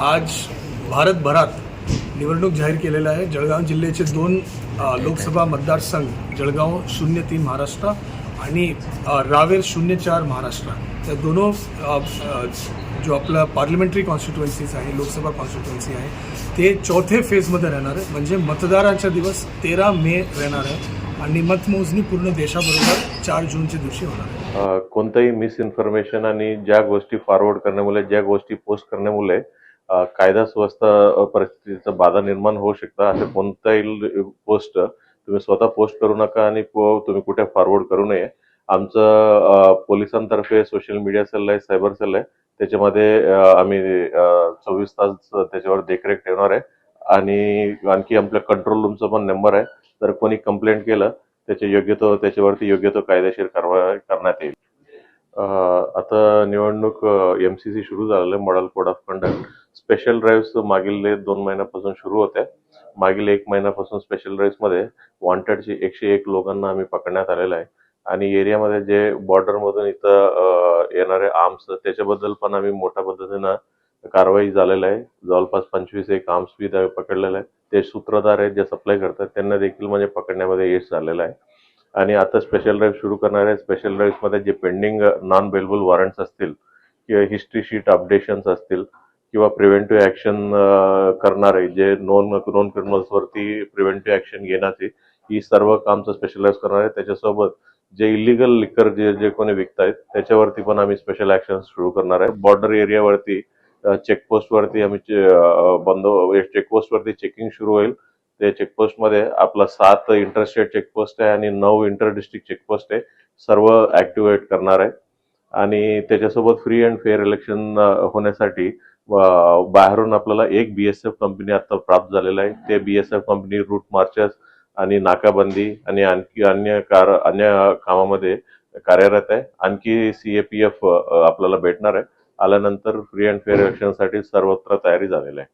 आज भारतभरात निवडणूक जाहीर केलेल्या आहे। जळगाव जिल्ह्याचे 2 लोकसभा मतदारसंघ, जळगाव 03 महाराष्ट्र आणि रावेर 04 महाराष्ट्र, त्या दोनों जो आपला पार्लमेंटरी कॉन्स्टिट्युएन्सीज आहे, लोकसभा कॉन्स्टिट्युएन्सी आहे, ते चौथे फेजमध्ये राहणार आहे। म्हणजे मतदारांचा दिवस 13 मे राहणार आहे आणि मतमोजणी पूर्ण देशाबरोबर 4 जूनच्या दिवशी होणार आहे। कोणताही मिसइन्फॉर्मेशन आणि ज्या गोष्टी फॉरवर्ड करण्यामुळे, ज्या गोष्टी पोस्ट करण्यामुळे कायदा सुव्यवस्था परिस्थितीचा बाधा निर्माण होऊ शकता, असे कोणताही पोस्ट तुम्ही स्वतः पोस्ट करू नका आणि तुम्ही कुठे फॉरवर्ड करू नये। आमचं पोलिसांतर्फे सोशल मीडिया सेल आहे, सायबर सेल आहे, त्याच्यामध्ये आम्ही 24 तास त्याच्यावर देखरेख ठेवणार आहे आणि आणखी आपल्या कंट्रोल रूमचा पण नंबर आहे। जर कोणी कंप्लेंट केलं त्याच्यावरती योग्य तो कायदेशीर कारवाई करण्यात येईल। आता निवडणूक MCC सुरू झालेलं आहे, model code of conduct. Special drive मागील 2 महिन्यापासून सुरू होत्या। मागील 1 महिन्यापासून स्पेशल ड्राईव्ह मध्ये वॉन्टेडचे 101 लोकांना आम्ही पकडण्यात आलेलं आहे आणि एरियामध्ये जे बॉर्डर मधून इथं येणारे आर्म्स, त्याच्याबद्दल पण आम्ही मोठ्या पद्धतीनं कारवाई झालेलं आहे। जवळपास 25 एक आर्म्स बी पकडलेलं आहे। ते सूत्रधार आहेत जे सप्लाय करतात, त्यांना देखील म्हणजे पकडण्यामध्ये यश झालेलं आहे आणि आता स्पेशल ड्राईव्ह सुरू करणार आहे। स्पेशल ड्राईव्ह मध्ये जे पेंडिंग नॉन बेलेबल वॉरंट्स असतील किंवा हिस्ट्री शीट अपडेशन्स असतील किंवा प्रिव्हेंटिव्ह ऍक्शन करणारे जे नॉन क्रिमिनल्स वरती प्रिव्हेंटिव्ह ऍक्शन घेण्याची ही सर्व कामचं स्पेशल ड्राईव्ह करणार आहे। त्याच्यासोबत जे इलिगल लिकर जे कोणी विकतायत त्याच्यावरती पण आम्ही स्पेशल ऍक्शन सुरू करणार आहे। बॉर्डर एरियावरती चेकपोस्ट वरती आम्ही चेकपोस्ट वरती चेकिंग सुरू होईल। ते चेकपोस्ट मध्ये आपला 7 इंटरस्टेट चेकपोस्ट आहे आणि 9 इंटर डिस्ट्रिक्ट चेकपोस्ट आहे, सर्व ऍक्टिव्हेट करणार आहे आणि त्याच्यासोबत फ्री अँड फेअर इलेक्शन होण्यासाठी बाहेरून आपल्याला एक BSF कंपनी आता प्राप्त झालेला आहे। ते BSF कंपनी रूट मार्चेस आणि नाकाबंदी आणि आणखी अन्य कामामध्ये कार्यरत आहे। आणखी CAPF आपल्याला भेटणार आहे। आल्यानंतर फ्री अँड फेअर इलेक्शनसाठी सर्वत्र तयारी झालेली आहे।